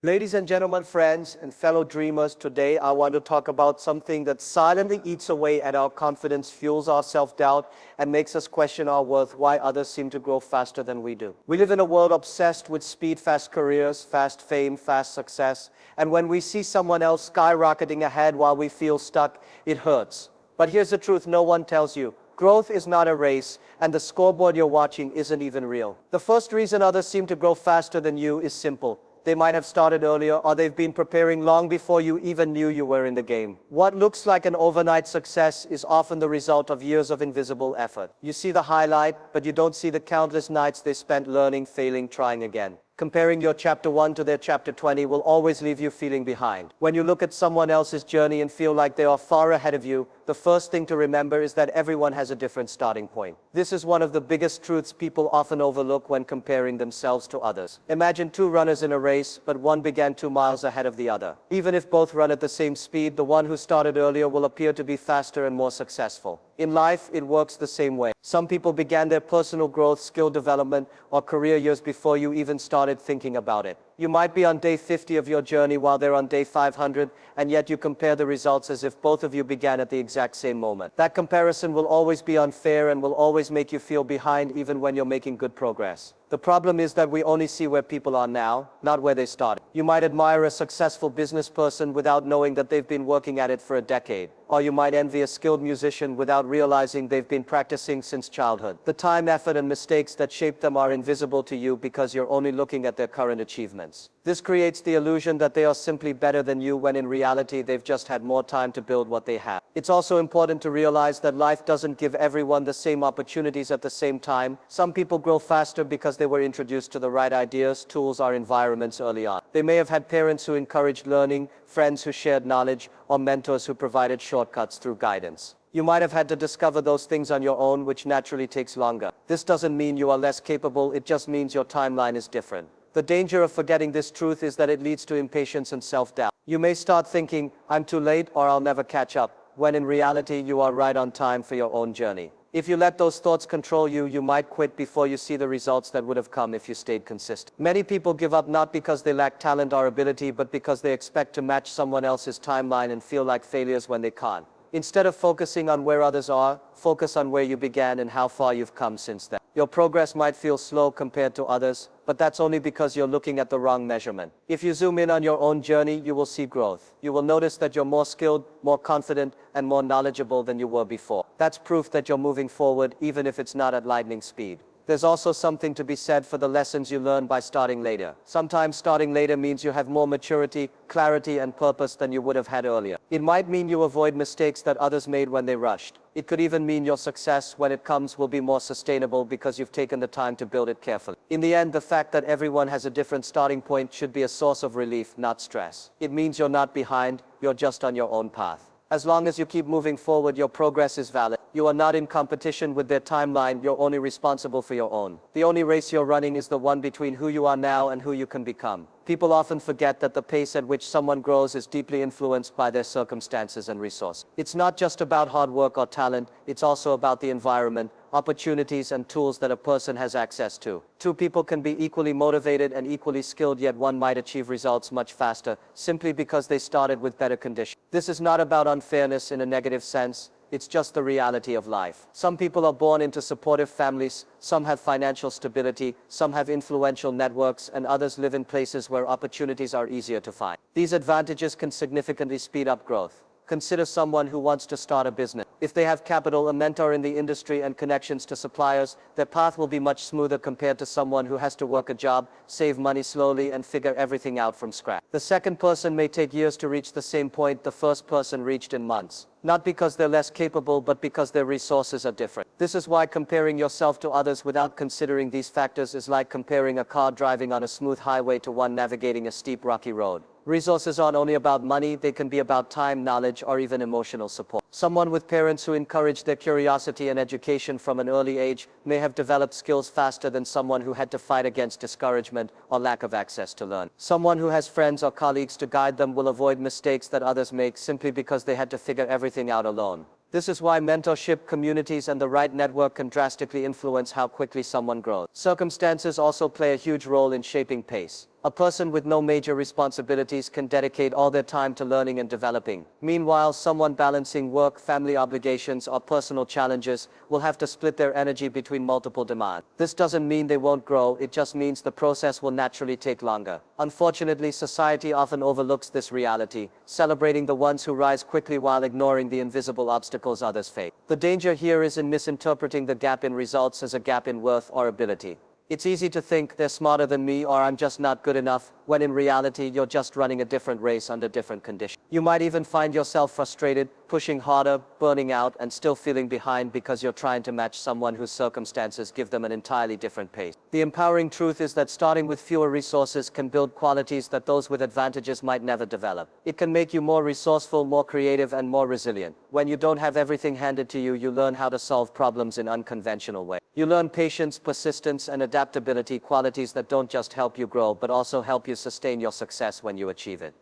Ladies and gentlemen, friends and fellow dreamers, today I want to talk about something that silently eats away at our confidence, fuels our self-doubt, and makes us question our worth, why others seem to grow faster than we do. We live in a world obsessed with speed, fast careers, fast fame, fast success, and when we see someone else skyrocketing ahead while we feel stuck, it hurts. But here's the truth no one tells you. Growth is not a race, and the scoreboard you're watching isn't even real. The first reason others seem to grow faster than you is simple. They might have started earlier, or they've been preparing long before you even knew you were in the game. What looks like an overnight success is often the result of years of invisible effort. You see the highlight, but you don't see the countless nights they spent learning, failing, trying again. Comparing your chapter 1 to their chapter 20 will always leave you feeling behind. When you look at someone else's journey and feel like they are far ahead of you, the first thing to remember is that everyone has a different starting point. This is one of the biggest truths people often overlook when comparing themselves to others. Imagine two runners in a race, but one began 2 miles ahead of the other. Even if both run at the same speed, the one who started earlier will appear to be faster and more successful. In life, it works the same way. Some people began their personal growth, skill development, or career years before you even started thinking about it. You might be on day 50 of your journey while they're on day 500, and yet you compare the results as if both of you began at the exact same moment. That comparison will always be unfair and will always make you feel behind even when you're making good progress. The problem is that we only see where people are now, not where they started. You might admire a successful business person without knowing that they've been working at it for a decade. Or you might envy a skilled musician without realizing they've been practicing since childhood. The time, effort, and mistakes that shaped them are invisible to you because you're only looking at their current achievements. This creates the illusion that they are simply better than you when in reality they've just had more time to build what they have. It's also important to realize that life doesn't give everyone the same opportunities at the same time. Some people grow faster because they were introduced to the right ideas, tools, or environments early on. They may have had parents who encouraged learning, friends who shared knowledge, or mentors who provided shortcuts through guidance. You might have had to discover those things on your own, which naturally takes longer. This doesn't mean you are less capable, it just means your timeline is different. The danger of forgetting this truth is that it leads to impatience and self-doubt. You may start thinking, I'm too late or I'll never catch up, when in reality you are right on time for your own journey. If you let those thoughts control you, you might quit before you see the results that would have come if you stayed consistent. Many people give up not because they lack talent or ability, but because they expect to match someone else's timeline and feel like failures when they can't. Instead of focusing on where others are, focus on where you began and how far you've come since then. Your progress might feel slow compared to others, but that's only because you're looking at the wrong measurement. If you zoom in on your own journey, you will see growth. You will notice that you're more skilled, more confident, and more knowledgeable than you were before. That's proof that you're moving forward, even if it's not at lightning speed. There's also something to be said for the lessons you learn by starting later. Sometimes starting later means you have more maturity, clarity, and purpose than you would have had earlier. It might mean you avoid mistakes that others made when they rushed. It could even mean your success, when it comes, will be more sustainable because you've taken the time to build it carefully. In the end, the fact that everyone has a different starting point should be a source of relief, not stress. It means you're not behind, you're just on your own path. As long as you keep moving forward, your progress is valid. You are not in competition with their timeline, you're only responsible for your own. The only race you're running is the one between who you are now and who you can become. People often forget that the pace at which someone grows is deeply influenced by their circumstances and resources. It's not just about hard work or talent, it's also about the environment, opportunities, and tools that a person has access to. Two people can be equally motivated and equally skilled, yet one might achieve results much faster, simply because they started with better conditions. This is not about unfairness in a negative sense. It's just the reality of life. Some people are born into supportive families, some have financial stability, some have influential networks, and others live in places where opportunities are easier to find. These advantages can significantly speed up growth. Consider someone who wants to start a business. If they have capital, a mentor in the industry, and connections to suppliers, their path will be much smoother compared to someone who has to work a job, save money slowly, and figure everything out from scratch. The second person may take years to reach the same point the first person reached in months. Not because they're less capable, but because their resources are different. This is why comparing yourself to others without considering these factors is like comparing a car driving on a smooth highway to one navigating a steep, rocky road. Resources aren't only about money, they can be about time, knowledge, or even emotional support. Someone with parents who encouraged their curiosity and education from an early age may have developed skills faster than someone who had to fight against discouragement or lack of access to learn. Someone who has friends or colleagues to guide them will avoid mistakes that others make simply because they had to figure everything out alone. This is why mentorship, communities, and the right network can drastically influence how quickly someone grows. Circumstances also play a huge role in shaping pace. A person with no major responsibilities can dedicate all their time to learning and developing. Meanwhile, someone balancing work, family obligations, or personal challenges will have to split their energy between multiple demands. This doesn't mean they won't grow, it just means the process will naturally take longer. Unfortunately, society often overlooks this reality, celebrating the ones who rise quickly while ignoring the invisible obstacles others face. The danger here is in misinterpreting the gap in results as a gap in worth or ability. It's easy to think they're smarter than me or I'm just not good enough, when in reality you're just running a different race under different conditions. You might even find yourself frustrated, pushing harder, burning out, and still feeling behind because you're trying to match someone whose circumstances give them an entirely different pace. The empowering truth is that starting with fewer resources can build qualities that those with advantages might never develop. It can make you more resourceful, more creative, and more resilient. When you don't have everything handed to you, you learn how to solve problems in unconventional ways. You learn patience, persistence, and adaptability, qualities that don't just help you grow, but also help you sustain your success when you achieve it.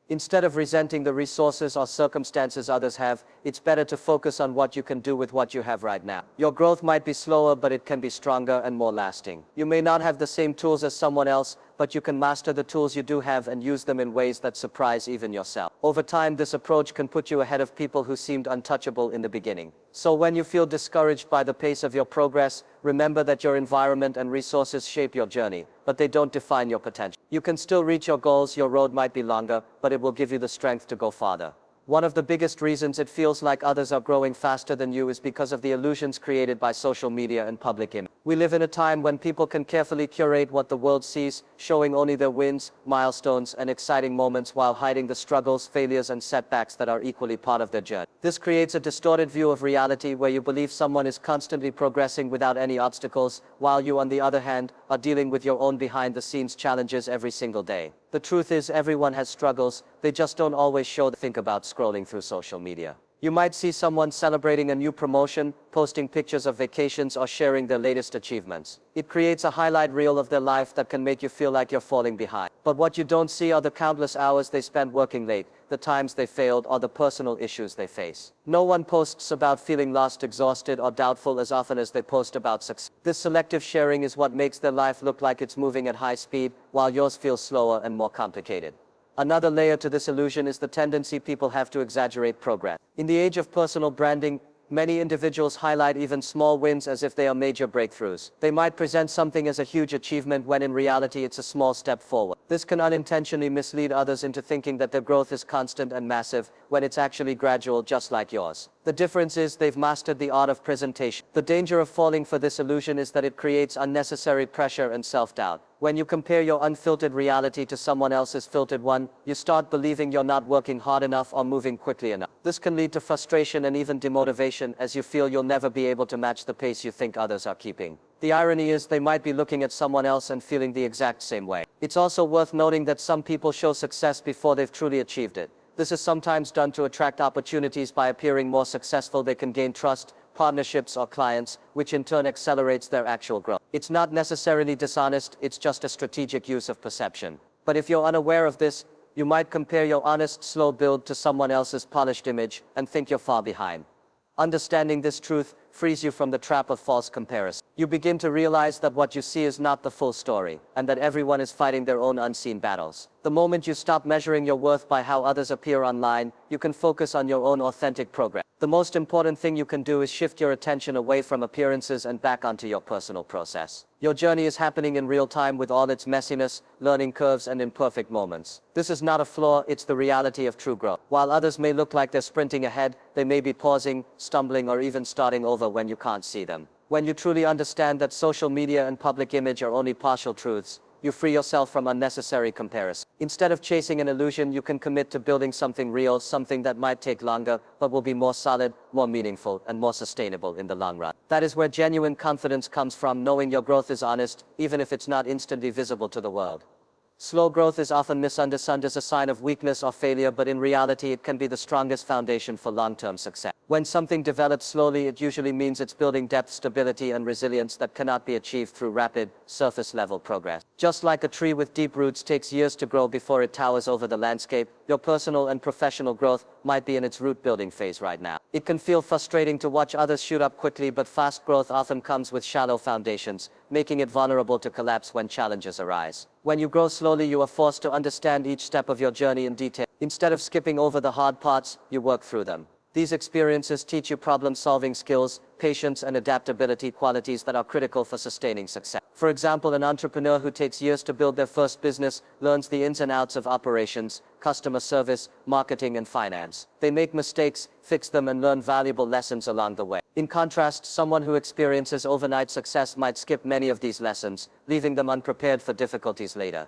Instead of resenting the resources or circumstances others have, it's better to focus on what you can do with what you have right now. Your growth might be slower, but it can be stronger and more lasting. You may not have the same tools as someone else, but you can master the tools you do have and use them in ways that surprise even yourself. Over time, this approach can put you ahead of people who seemed untouchable in the beginning. So when you feel discouraged by the pace of your progress, remember that your environment and resources shape your journey, but they don't define your potential. You can still reach your goals, your road might be longer, but it will give you the strength to go farther. One of the biggest reasons it feels like others are growing faster than you is because of the illusions created by social media and public image. We live in a time when people can carefully curate what the world sees, showing only their wins, milestones, and exciting moments while hiding the struggles, failures, and setbacks that are equally part of their journey. This creates a distorted view of reality where you believe someone is constantly progressing without any obstacles, while you, on the other hand, are dealing with your own behind-the-scenes challenges every single day. The truth is, everyone has struggles, they just don't always show them. Think about scrolling through social media. You might see someone celebrating a new promotion, posting pictures of vacations, or sharing their latest achievements. It creates a highlight reel of their life that can make you feel like you're falling behind. But what you don't see are the countless hours they spend working late, the times they failed, or the personal issues they face. No one posts about feeling lost, exhausted, or doubtful as often as they post about success. This selective sharing is what makes their life look like it's moving at high speed, while yours feels slower and more complicated. Another layer to this illusion is the tendency people have to exaggerate progress. In the age of personal branding, many individuals highlight even small wins as if they are major breakthroughs. They might present something as a huge achievement when in reality it's a small step forward. This can unintentionally mislead others into thinking that their growth is constant and massive, when it's actually gradual, just like yours. The difference is they've mastered the art of presentation. The danger of falling for this illusion is that it creates unnecessary pressure and self-doubt. When you compare your unfiltered reality to someone else's filtered one, you start believing you're not working hard enough or moving quickly enough. This can lead to frustration and even demotivation, as you feel you'll never be able to match the pace you think others are keeping. The irony is they might be looking at someone else and feeling the exact same way. It's also worth noting that some people show success before they've truly achieved it. This is sometimes done to attract opportunities. By appearing more successful, they can gain trust, partnerships, or clients, which in turn accelerates their actual growth. It's not necessarily dishonest, it's just a strategic use of perception. But if you're unaware of this, you might compare your honest, slow build to someone else's polished image and think you're far behind. Understanding this truth frees you from the trap of false comparison. You begin to realize that what you see is not the full story, and that everyone is fighting their own unseen battles. The moment you stop measuring your worth by how others appear online, you can focus on your own authentic progress. The most important thing you can do is shift your attention away from appearances and back onto your personal process. Your journey is happening in real time with all its messiness, learning curves, and imperfect moments. This is not a flaw, it's the reality of true growth. While others may look like they're sprinting ahead, they may be pausing, stumbling, or even starting over when you can't see them. When you truly understand that social media and public image are only partial truths, you free yourself from unnecessary comparison. Instead of chasing an illusion, you can commit to building something real, something that might take longer, but will be more solid, more meaningful, and more sustainable in the long run. That is where genuine confidence comes from, knowing your growth is honest, even if it's not instantly visible to the world. Slow growth is often misunderstood as a sign of weakness or failure, but in reality it can be the strongest foundation for long-term success. When something develops slowly, it usually means it's building depth, stability, and resilience that cannot be achieved through rapid, surface-level progress. Just like a tree with deep roots takes years to grow before it towers over the landscape, your personal and professional growth might be in its root-building phase right now. It can feel frustrating to watch others shoot up quickly, but fast growth often comes with shallow foundations, making it vulnerable to collapse when challenges arise. When you grow slowly, you are forced to understand each step of your journey in detail. Instead of skipping over the hard parts, you work through them. These experiences teach you problem-solving skills, patience, and adaptability, qualities that are critical for sustaining success. For example, an entrepreneur who takes years to build their first business learns the ins and outs of operations, customer service, marketing, and finance. They make mistakes, fix them, and learn valuable lessons along the way. In contrast, someone who experiences overnight success might skip many of these lessons, leaving them unprepared for difficulties later.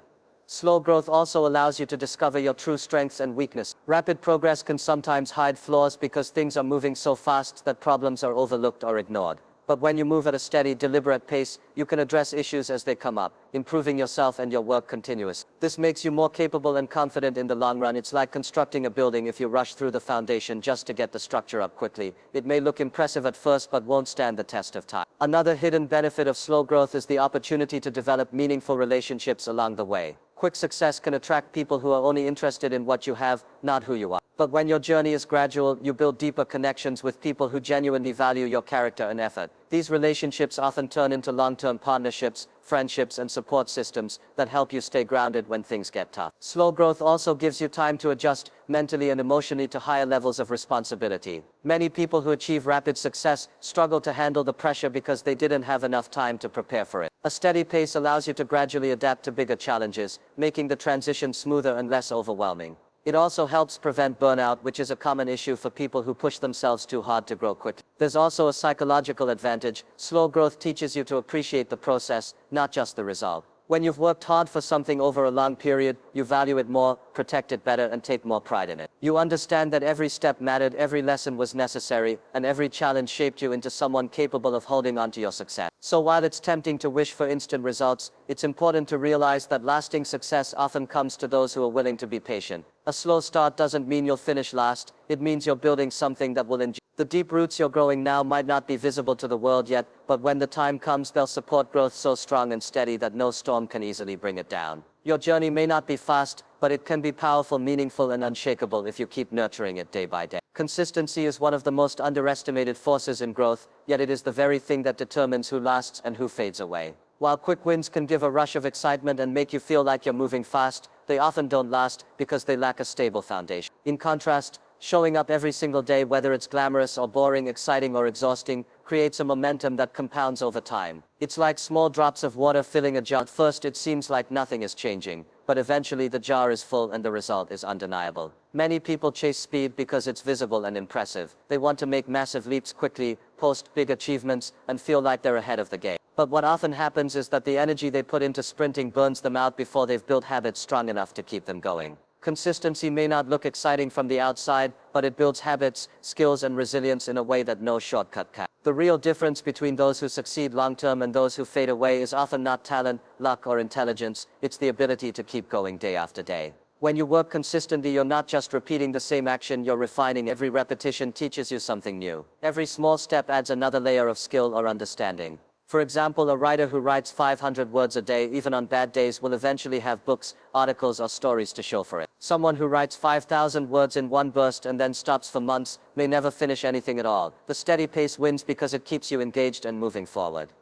Slow growth also allows you to discover your true strengths and weaknesses. Rapid progress can sometimes hide flaws because things are moving so fast that problems are overlooked or ignored. But when you move at a steady, deliberate pace, you can address issues as they come up, improving yourself and your work continuously. This makes you more capable and confident in the long run. It's like constructing a building. If you rush through the foundation just to get the structure up quickly, it may look impressive at first but won't stand the test of time. Another hidden benefit of slow growth is the opportunity to develop meaningful relationships along the way. Quick success can attract people who are only interested in what you have, not who you are. But when your journey is gradual, you build deeper connections with people who genuinely value your character and effort. These relationships often turn into long-term partnerships, friendships, and support systems that help you stay grounded when things get tough. Slow growth also gives you time to adjust mentally and emotionally to higher levels of responsibility. Many people who achieve rapid success struggle to handle the pressure because they didn't have enough time to prepare for it. A steady pace allows you to gradually adapt to bigger challenges, making the transition smoother and less overwhelming. It also helps prevent burnout, which is a common issue for people who push themselves too hard to grow quickly. There's also a psychological advantage. Slow growth teaches you to appreciate the process, not just the result. When you've worked hard for something over a long period, you value it more, protect it better, and take more pride in it. You understand that every step mattered, every lesson was necessary, and every challenge shaped you into someone capable of holding on to your success. So while it's tempting to wish for instant results, it's important to realize that lasting success often comes to those who are willing to be patient. A slow start doesn't mean you'll finish last, it means you're building something that will endure. The deep roots you're growing now might not be visible to the world yet, but when the time comes, they'll support growth so strong and steady that no storm can easily bring it down. Your journey may not be fast, but it can be powerful, meaningful, and unshakable if you keep nurturing it day by day. Consistency is one of the most underestimated forces in growth, yet it is the very thing that determines who lasts and who fades away. While quick wins can give a rush of excitement and make you feel like you're moving fast, they often don't last because they lack a stable foundation. In contrast, showing up every single day, whether it's glamorous or boring, exciting or exhausting, creates a momentum that compounds over time. It's like small drops of water filling a jar. At first it seems like nothing is changing, but eventually the jar is full and the result is undeniable. Many people chase speed because it's visible and impressive. They want to make massive leaps quickly, post big achievements, and feel like they're ahead of the game. But what often happens is that the energy they put into sprinting burns them out before they've built habits strong enough to keep them going. Consistency may not look exciting from the outside, but it builds habits, skills, and resilience in a way that no shortcut can. The real difference between those who succeed long-term and those who fade away is often not talent, luck, or intelligence. It's the ability to keep going day after day. When you work consistently, you're not just repeating the same action, you're refining. Every repetition teaches you something new. Every small step adds another layer of skill or understanding. For example, a writer who writes 500 words a day, even on bad days, will eventually have books, articles, or stories to show for it. Someone who writes 5,000 words in one burst and then stops for months may never finish anything at all. The steady pace wins because it keeps you engaged and moving forward.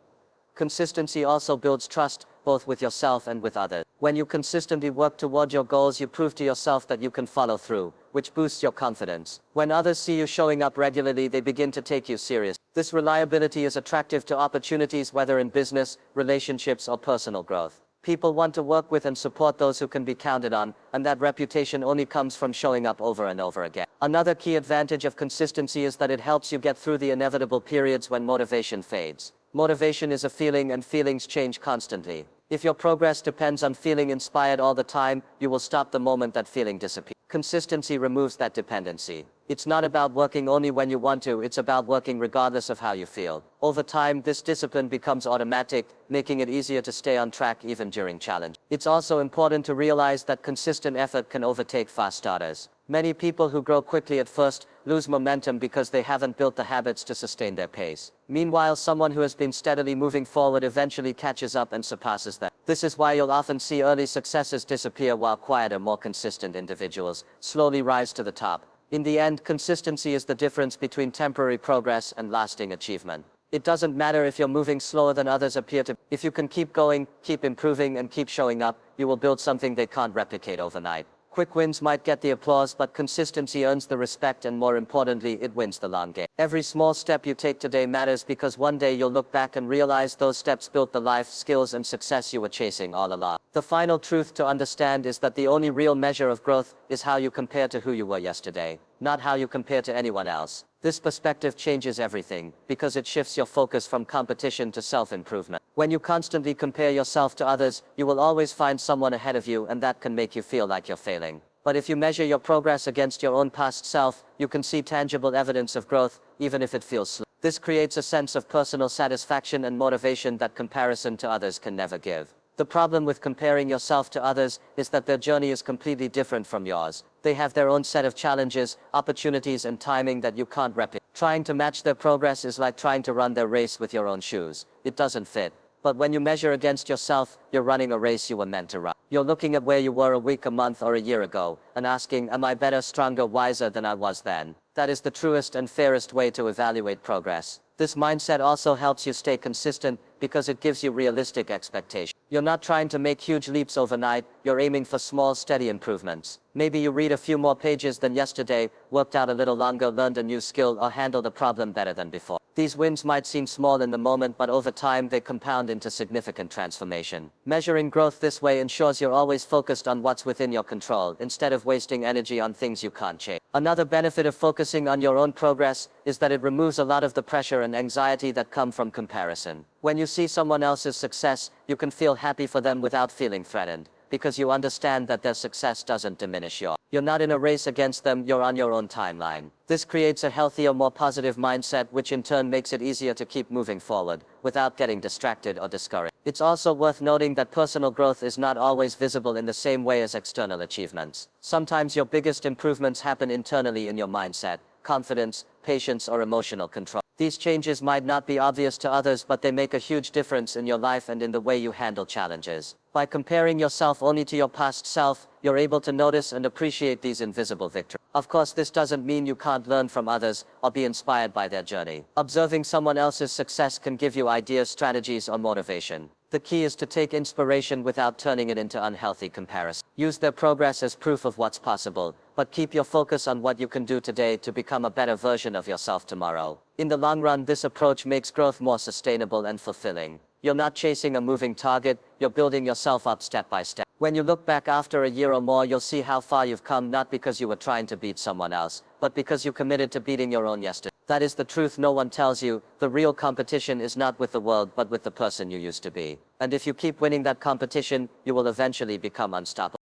Consistency also builds trust, both with yourself and with others. When you consistently work toward your goals, you prove to yourself that you can follow through, which boosts your confidence. When others see you showing up regularly, they begin to take you seriously. This reliability is attractive to opportunities, whether in business, relationships, or personal growth. People want to work with and support those who can be counted on, and that reputation only comes from showing up over and over again. Another key advantage of consistency is that it helps you get through the inevitable periods when motivation fades. Motivation is a feeling, and feelings change constantly. If your progress depends on feeling inspired all the time, you will stop the moment that feeling disappears. Consistency removes that dependency. It's not about working only when you want to, it's about working regardless of how you feel. Over time, this discipline becomes automatic, making it easier to stay on track even during challenge. It's also important to realize that consistent effort can overtake fast starters. Many people who grow quickly at first lose momentum because they haven't built the habits to sustain their pace. Meanwhile, someone who has been steadily moving forward eventually catches up and surpasses them. This is why you'll often see early successes disappear while quieter, more consistent individuals slowly rise to the top. In the end, consistency is the difference between temporary progress and lasting achievement. It doesn't matter if you're moving slower than others appear to. If you can keep going, keep improving, and keep showing up, you will build something they can't replicate overnight. Quick wins might get the applause, but consistency earns the respect, and more importantly, it wins the long game. Every small step you take today matters, because one day you'll look back and realize those steps built the life, skills, and success you were chasing all along. The final truth to understand is that the only real measure of growth is how you compare to who you were yesterday, not how you compare to anyone else. This perspective changes everything, because it shifts your focus from competition to self-improvement. When you constantly compare yourself to others, you will always find someone ahead of you, and that can make you feel like you're failing. But if you measure your progress against your own past self, you can see tangible evidence of growth, even if it feels slow. This creates a sense of personal satisfaction and motivation that comparison to others can never give. The problem with comparing yourself to others is that their journey is completely different from yours. They have their own set of challenges, opportunities, and timing that you can't replicate. Trying to match their progress is like trying to run their race with your own shoes. It doesn't fit. But when you measure against yourself, you're running a race you were meant to run. You're looking at where you were a week, a month, or a year ago, and asking, am I better, stronger, wiser than I was then? That is the truest and fairest way to evaluate progress. This mindset also helps you stay consistent, because it gives you realistic expectations. You're not trying to make huge leaps overnight, you're aiming for small, steady improvements. Maybe you read a few more pages than yesterday, worked out a little longer, learned a new skill, or handled a problem better than before. These wins might seem small in the moment, but over time they compound into significant transformation. Measuring growth this way ensures you're always focused on what's within your control, instead of wasting energy on things you can't change. Another benefit of focusing on your own progress is that it removes a lot of the pressure and anxiety that come from comparison. When you see someone else's success, you can feel happy for them without feeling threatened, because you understand that their success doesn't diminish yours. You're not in a race against them, you're on your own timeline. This creates a healthier, more positive mindset, which in turn makes it easier to keep moving forward, without getting distracted or discouraged. It's also worth noting that personal growth is not always visible in the same way as external achievements. Sometimes your biggest improvements happen internally in your mindset, confidence, patience, or emotional control. These changes might not be obvious to others, but they make a huge difference in your life and in the way you handle challenges. By comparing yourself only to your past self, you're able to notice and appreciate these invisible victories. Of course, this doesn't mean you can't learn from others or be inspired by their journey. Observing someone else's success can give you ideas, strategies, or motivation. The key is to take inspiration without turning it into unhealthy comparison. Use their progress as proof of what's possible, but keep your focus on what you can do today to become a better version of yourself tomorrow. In the long run, this approach makes growth more sustainable and fulfilling. You're not chasing a moving target, you're building yourself up step by step. When you look back after a year or more, you'll see how far you've come, not because you were trying to beat someone else, but because you committed to beating your own yesterday. That is the truth no one tells you. The real competition is not with the world, but with the person you used to be. And if you keep winning that competition, you will eventually become unstoppable.